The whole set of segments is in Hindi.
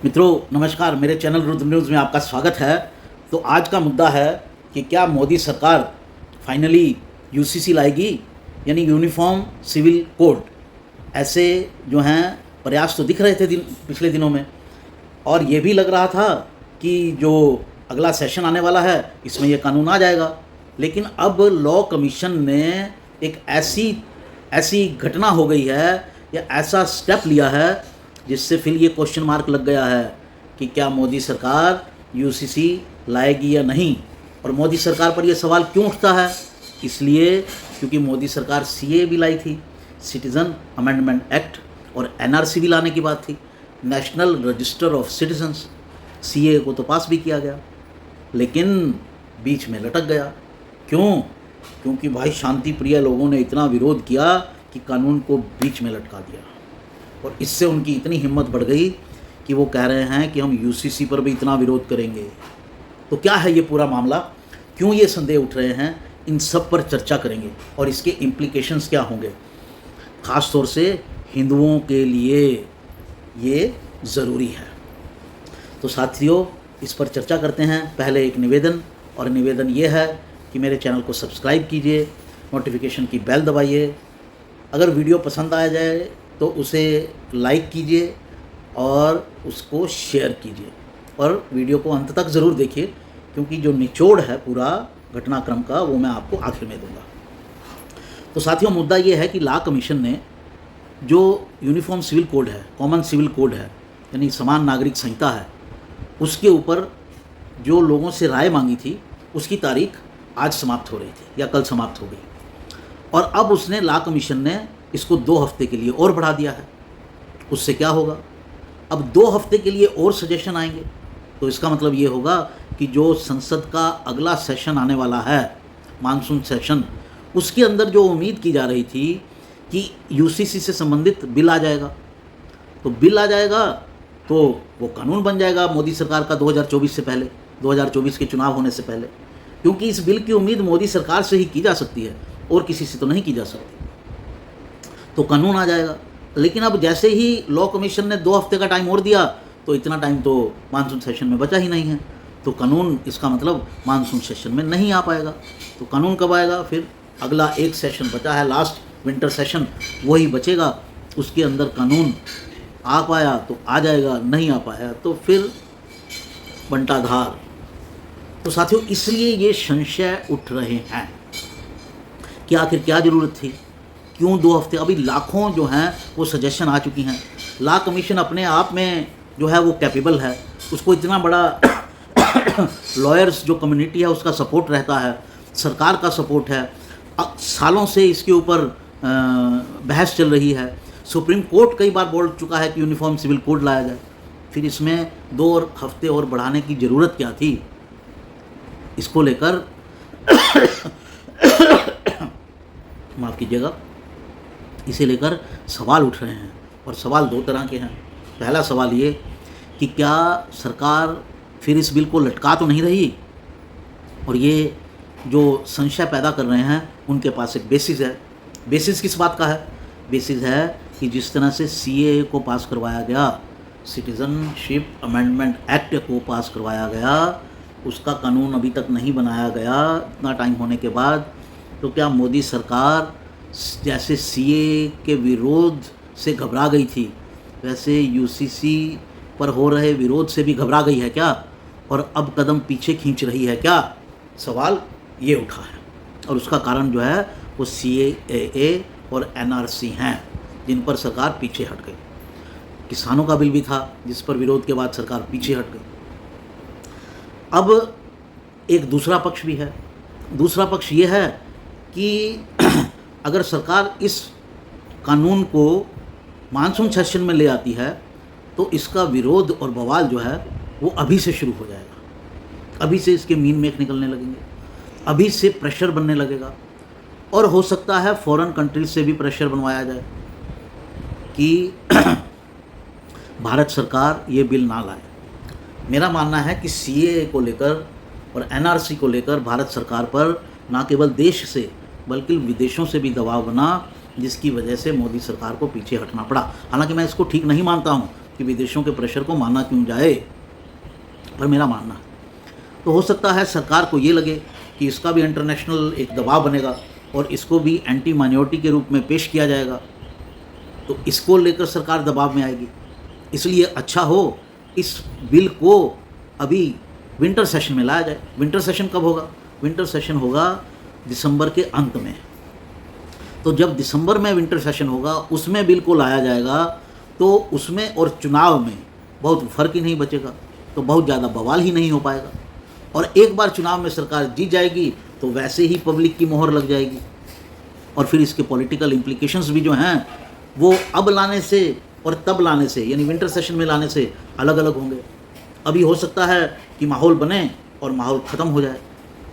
मित्रों नमस्कार, मेरे चैनल रुद्र न्यूज़ में आपका स्वागत है। तो आज का मुद्दा है कि क्या मोदी सरकार फाइनली यूसीसी लाएगी, यानी यूनिफॉर्म सिविल कोड। ऐसे जो हैं प्रयास तो दिख रहे थे पिछले दिनों में, और ये भी लग रहा था कि जो अगला सेशन आने वाला है इसमें ये कानून आ जाएगा। लेकिन अब लॉ कमीशन ने एक ऐसी घटना हो गई है या ऐसा स्टेप लिया है जिससे फिर ये क्वेश्चन मार्क लग गया है कि क्या मोदी सरकार यूसीसी लाएगी या नहीं। और मोदी सरकार पर यह सवाल क्यों उठता है? इसलिए क्योंकि मोदी सरकार सीए भी लाई थी, सिटीज़न अमेंडमेंट एक्ट, और एनआरसी भी लाने की बात थी, national register of citizens. CA को तो पास भी किया गया, लेकिन बीच में लटक गया। क्यों? क्योंकि भाई शांति प्रिय लोगों ने इतना विरोध किया कि कानून को बीच में लटका दिया, और इससे उनकी इतनी हिम्मत बढ़ गई कि वो कह रहे हैं कि हम यूसीसी पर भी इतना विरोध करेंगे। तो क्या है ये पूरा मामला, क्यों ये संदेह उठ रहे हैं, इन सब पर चर्चा करेंगे और इसके इम्प्लीकेशंस क्या होंगे। ख़ास तौर से हिंदुओं के लिए ये ज़रूरी है। तो साथियों, इस पर चर्चा करते हैं। पहले एक निवेदन, और निवेदन ये है कि मेरे चैनल को सब्सक्राइब कीजिए, नोटिफिकेशन की बेल दबाइए। अगर वीडियो पसंद आ जाए तो उसे लाइक कीजिए और उसको शेयर कीजिए, और वीडियो को अंत तक ज़रूर देखिए, क्योंकि जो निचोड़ है पूरा घटनाक्रम का वो मैं आपको आखिर में दूंगा। तो साथियों, मुद्दा ये है कि लॉ कमीशन ने जो यूनिफॉर्म सिविल कोड है, कॉमन सिविल कोड है, यानी समान नागरिक संहिता है, उसके ऊपर जो लोगों से राय मांगी थी उसकी तारीख आज समाप्त हो रही थी या कल समाप्त हो गई। और अब उसने लॉ कमीशन ने इसको 2 हफ्ते के लिए और बढ़ा दिया है। उससे क्या होगा? अब 2 हफ्ते के लिए और सजेशन आएंगे, तो इसका मतलब ये होगा कि जो संसद का अगला सेशन आने वाला है, मानसून सेशन, उसके अंदर जो उम्मीद की जा रही थी कि यूसीसी से संबंधित बिल आ जाएगा, तो बिल आ जाएगा तो वो कानून बन जाएगा मोदी सरकार का 2024 से पहले, 2024 के चुनाव होने से पहले। क्योंकि इस बिल की उम्मीद मोदी सरकार से ही की जा सकती है और किसी से तो नहीं की जा सकती। तो कानून आ जाएगा। लेकिन अब जैसे ही लॉ कमीशन ने 2 हफ्ते का टाइम और दिया, तो इतना टाइम तो मानसून सेशन में बचा ही नहीं है, तो कानून, इसका मतलब मानसून सेशन में नहीं आ पाएगा। तो कानून कब आएगा? फिर अगला एक सेशन बचा है, लास्ट विंटर सेशन, वही बचेगा। उसके अंदर कानून आ पाया तो आ जाएगा, नहीं आ पाया तो फिर बंटाधार। तो साथियों, इसलिए ये संशय उठ रहे हैं कि आखिर क्या ज़रूरत थी, क्यों 2 हफ्ते। अभी लाखों जो हैं वो सजेशन आ चुकी हैं। लॉ कमीशन अपने आप में जो है वो कैपेबल है, उसको इतना बड़ा लॉयर्स जो कम्युनिटी है उसका सपोर्ट रहता है, सरकार का सपोर्ट है। सालों से इसके ऊपर बहस चल रही है। सुप्रीम कोर्ट कई बार बोल चुका है कि यूनिफॉर्म सिविल कोड लाया जाए। फिर इसमें 2 हफ्ते और बढ़ाने की ज़रूरत क्या थी? इसको लेकर माफ़ कीजिएगा, इसे लेकर सवाल उठ रहे हैं, और सवाल 2 तरह के हैं। पहला सवाल ये कि क्या सरकार फिर इस बिल को लटका तो नहीं रही, और ये जो संशय पैदा कर रहे हैं उनके पास एक बेसिस है। बेसिस किस बात का है? बेसिस है कि जिस तरह से सीए को पास करवाया गया, सिटीजनशिप अमेंडमेंट एक्ट को पास करवाया गया, उसका कानून अभी तक नहीं बनाया गया इतना टाइम होने के बाद। तो क्या मोदी सरकार जैसे सीए के विरोध से घबरा गई थी, वैसे यूसीसी पर हो रहे विरोध से भी घबरा गई है क्या, और अब कदम पीछे खींच रही है क्या? सवाल ये उठा है। और उसका कारण जो है वो सीएए और एनआरसी हैं, जिन पर सरकार पीछे हट गई। किसानों का बिल भी था जिस पर विरोध के बाद सरकार पीछे हट गई। अब एक दूसरा पक्ष भी है। दूसरा पक्ष ये है कि अगर सरकार इस कानून को मानसून सेशन में ले आती है तो इसका विरोध और बवाल जो है वो अभी से शुरू हो जाएगा। अभी से इसके मीन मेख निकलने लगेंगे, अभी से प्रेशर बनने लगेगा, और हो सकता है फॉरेन कंट्रीज से भी प्रेशर बनवाया जाए कि भारत सरकार ये बिल ना लाए। मेरा मानना है कि सीए को लेकर और एनआरसी को लेकर भारत सरकार पर ना केवल देश से बल्कि विदेशों से भी दबाव बना, जिसकी वजह से मोदी सरकार को पीछे हटना पड़ा। हालांकि मैं इसको ठीक नहीं मानता हूं कि विदेशों के प्रेशर को माना क्यों जाए, पर मेरा मानना है। तो हो सकता है सरकार को ये लगे कि इसका भी इंटरनेशनल एक दबाव बनेगा और इसको भी एंटी माइनॉरिटी के रूप में पेश किया जाएगा, तो इसको लेकर सरकार दबाव में आएगी। इसलिए अच्छा हो इस बिल को अभी विंटर सेशन में लाया जाए। विंटर सेशन कब होगा? विंटर सेशन होगा दिसंबर के अंत में। तो जब दिसंबर में विंटर सेशन होगा उसमें बिल को लाया जाएगा, तो उसमें और चुनाव में बहुत फ़र्क ही नहीं बचेगा, तो बहुत ज़्यादा बवाल ही नहीं हो पाएगा। और एक बार चुनाव में सरकार जीत जाएगी तो वैसे ही पब्लिक की मोहर लग जाएगी, और फिर इसके पॉलिटिकल इम्प्लीकेशंस भी जो हैं वो अब लाने से और तब लाने से, यानी विंटर सेशन में लाने से अलग अलग होंगे। अभी हो सकता है कि माहौल बने और माहौल ख़त्म हो जाए,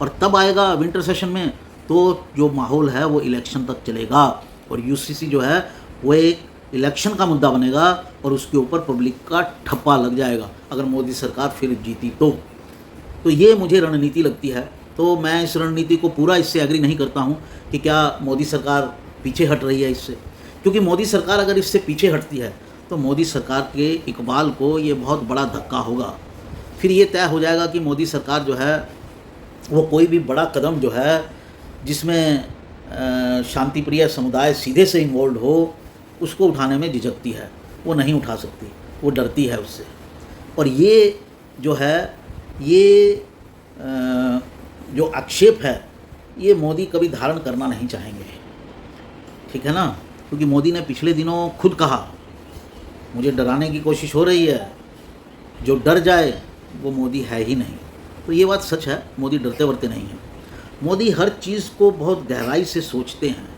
और तब आएगा विंटर सेशन में तो जो माहौल है वो इलेक्शन तक चलेगा, और यूसीसी जो है वो एक इलेक्शन का मुद्दा बनेगा और उसके ऊपर पब्लिक का ठप्पा लग जाएगा अगर मोदी सरकार फिर जीती तो ये मुझे रणनीति लगती है। तो मैं इस रणनीति को पूरा इससे एग्री नहीं करता हूँ कि क्या मोदी सरकार पीछे हट रही है इससे, क्योंकि मोदी सरकार अगर इससे पीछे हटती है तो मोदी सरकार के इकबाल को ये बहुत बड़ा धक्का होगा। फिर ये तय हो जाएगा कि मोदी सरकार जो है वो कोई भी बड़ा कदम जो है जिसमें शांति प्रिय समुदाय सीधे से इन्वॉल्व हो उसको उठाने में झिझकती है, वो नहीं उठा सकती, वो डरती है उससे। और ये जो है ये जो आक्षेप है ये मोदी कभी धारण करना नहीं चाहेंगे, ठीक है ना, क्योंकि मोदी ने पिछले दिनों खुद कहा मुझे डराने की कोशिश हो रही है, जो डर जाए वो मोदी है ही नहीं। तो ये बात सच है, मोदी डरते वरते नहीं हैं। मोदी हर चीज़ को बहुत गहराई से सोचते हैं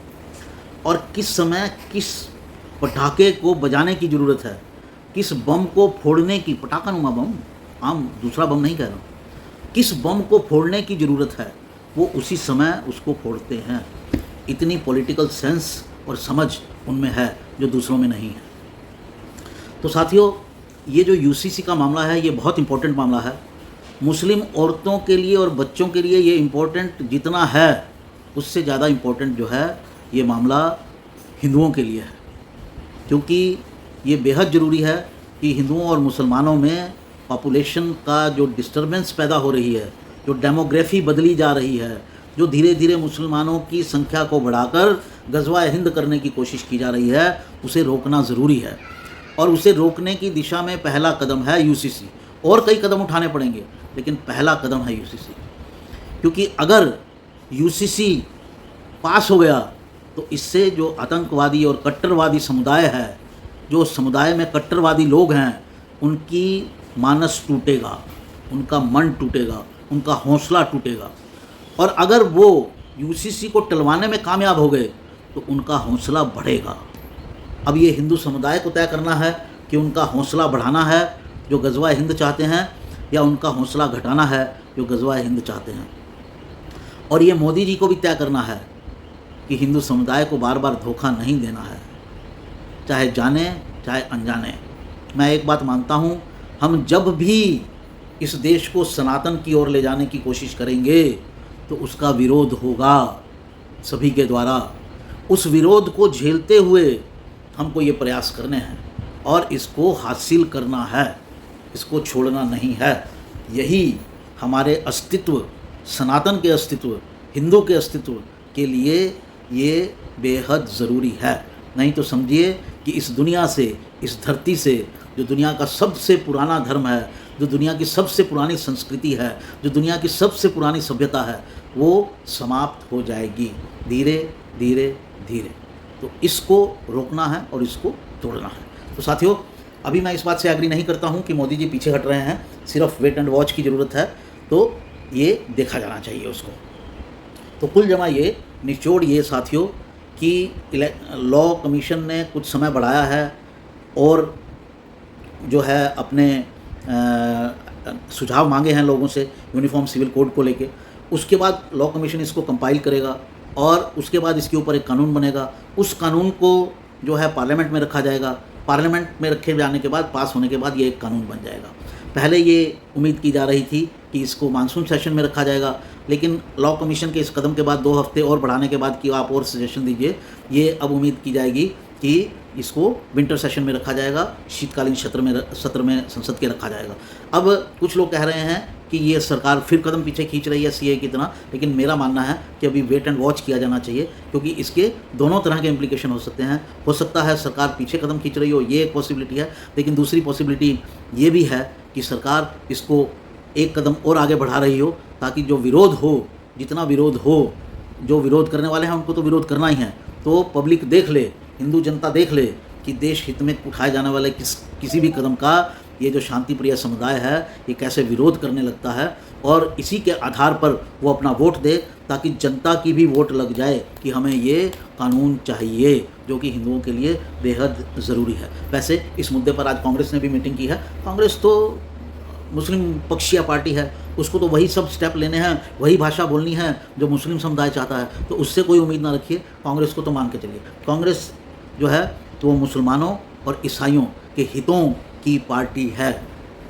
और किस समय किस पटाखे को बजाने की ज़रूरत है, किस बम को फोड़ने की, पटाखा नुमा बम, आम दूसरा बम नहीं कह रहा हूँ, किस बम को फोड़ने की ज़रूरत है वो उसी समय उसको फोड़ते हैं। इतनी पॉलिटिकल सेंस और समझ उनमें है जो दूसरों में नहीं है। तो साथियों, ये जो यूसीसी का मामला है ये बहुत इम्पोर्टेंट मामला है। मुस्लिम औरतों के लिए और बच्चों के लिए ये इम्पोर्टेंट जितना है उससे ज़्यादा इम्पोर्टेंट जो है ये मामला हिंदुओं के लिए है, क्योंकि ये बेहद ज़रूरी है कि हिंदुओं और मुसलमानों में पॉपुलेशन का जो डिस्टर्बेंस पैदा हो रही है, जो डेमोग्राफी बदली जा रही है, जो धीरे धीरे मुसलमानों की संख्या को बढ़ाकर गज़वा हिंद करने की कोशिश की जा रही है, उसे रोकना ज़रूरी है। और उसे रोकने की दिशा में पहला कदम है यूसीसी, और कई कदम उठाने पड़ेंगे लेकिन पहला कदम है यूसीसी। क्योंकि अगर यूसीसी पास हो गया तो इससे जो आतंकवादी और कट्टरवादी समुदाय है, जो समुदाय में कट्टरवादी लोग हैं, उनकी मानस टूटेगा, उनका मन टूटेगा, उनका हौसला टूटेगा। और अगर वो यूसीसी को टलवाने में कामयाब हो गए तो उनका हौसला बढ़ेगा। अब ये हिंदू समुदाय को तय करना है कि उनका हौसला बढ़ाना है जो गज़वा हिंद चाहते हैं, या उनका हौसला घटाना है जो गज़वा हिंद चाहते हैं। और ये मोदी जी को भी तय करना है कि हिंदू समुदाय को बार बार धोखा नहीं देना है, चाहे जाने चाहे अनजाने। मैं एक बात मानता हूँ, हम जब भी इस देश को सनातन की ओर ले जाने की कोशिश करेंगे तो उसका विरोध होगा सभी के द्वारा। उस विरोध को झेलते हुए हमको ये प्रयास करने हैं और इसको हासिल करना है, इसको छोड़ना नहीं है। यही हमारे अस्तित्व, सनातन के अस्तित्व, हिंदू के अस्तित्व के लिए ये बेहद ज़रूरी है। नहीं तो समझिए कि इस दुनिया से, इस धरती से, जो दुनिया का सबसे पुराना धर्म है, जो दुनिया की सबसे पुरानी संस्कृति है, जो दुनिया की सबसे पुरानी सभ्यता है, वो समाप्त हो जाएगी धीरे धीरे धीरे। तो इसको रोकना है और इसको तोड़ना है। तो साथियों, अभी मैं इस बात से एग्री नहीं करता हूँ कि मोदी जी पीछे हट रहे हैं, सिर्फ वेट एंड वॉच की ज़रूरत है, तो ये देखा जाना चाहिए उसको। तो कुल जमा ये निचोड़ ये साथियों कि लॉ कमीशन ने कुछ समय बढ़ाया है और जो है अपने सुझाव मांगे हैं लोगों से यूनिफॉर्म सिविल कोड को लेके। उसके बाद लॉ कमीशन इसको कंपाइल करेगा और उसके बाद इसके ऊपर एक कानून बनेगा। उस कानून को जो है पार्लियामेंट में रखा जाएगा। पार्लियामेंट में रखे जाने के बाद, पास होने के बाद ये एक कानून बन जाएगा। पहले ये उम्मीद की जा रही थी कि इसको मानसून सेशन में रखा जाएगा, लेकिन लॉ कमीशन के इस कदम के बाद 2 हफ्ते और बढ़ाने के बाद कि आप और सजेशन दीजिए, ये अब उम्मीद की जाएगी कि इसको विंटर सेशन में रखा जाएगा, शीतकालीन सत्र में संसद के रखा जाएगा। अब कुछ लोग कह रहे हैं कि ये सरकार फिर कदम पीछे खींच रही है सीए की तरह, लेकिन मेरा मानना है कि अभी वेट एंड वॉच किया जाना चाहिए, क्योंकि इसके दोनों तरह के इम्प्लीकेशन हो सकते हैं। हो सकता है सरकार पीछे कदम खींच रही हो, ये एक पॉसिबिलिटी है, लेकिन दूसरी पॉसिबिलिटी ये भी है कि सरकार इसको एक कदम और आगे बढ़ा रही हो, ताकि जो विरोध हो, जितना विरोध हो, जो विरोध करने वाले हैं उनको तो विरोध करना ही है, तो पब्लिक देख ले, हिंदू जनता देख ले कि देश हित में उठाए जाने वाले किसी भी कदम का ये जो शांति प्रिय समुदाय है ये कैसे विरोध करने लगता है, और इसी के आधार पर वो अपना वोट दे, ताकि जनता की भी वोट लग जाए कि हमें ये कानून चाहिए जो कि हिंदुओं के लिए बेहद ज़रूरी है। वैसे इस मुद्दे पर आज कांग्रेस ने भी मीटिंग की है। कांग्रेस तो मुस्लिम पक्षीय पार्टी है, उसको तो वही सब स्टेप लेने हैं, वही भाषा बोलनी है जो मुस्लिम समुदाय चाहता है, तो उससे कोई उम्मीद ना रखिए। कांग्रेस को तो मान के चलिए, कांग्रेस जो है तो वो मुसलमानों और ईसाइयों के हितों की पार्टी है,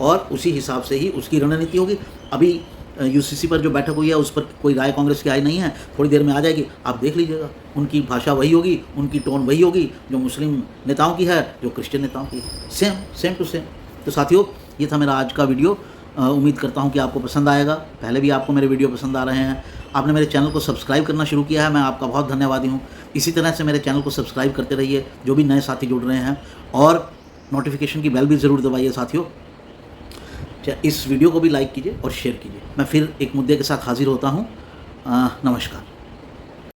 और उसी हिसाब से ही उसकी रणनीति होगी। अभी यूसीसी पर जो बैठक हुई है उस पर कोई राय कांग्रेस की आई नहीं है, थोड़ी देर में आ जाएगी, आप देख लीजिएगा। उनकी भाषा वही होगी, उनकी टोन वही होगी जो मुस्लिम नेताओं की है, जो क्रिश्चियन नेताओं की है, सेम टू सेम। तो साथियों, ये था मेरा आज का वीडियो। उम्मीद करता हूँ कि आपको पसंद आएगा। पहले भी आपको मेरे वीडियो पसंद आ रहे हैं, आपने मेरे चैनल को सब्सक्राइब करना शुरू किया है, मैं आपका बहुत धन्यवादी हूँ। इसी तरह से मेरे चैनल को सब्सक्राइब करते रहिए, जो भी नए साथी जुड़ रहे हैं, और नोटिफिकेशन की बेल भी ज़रूर दबाइए साथियों। इस वीडियो को भी लाइक कीजिए और शेयर कीजिए। मैं फिर एक मुद्दे के साथ हाजिर होता हूँ। नमस्कार।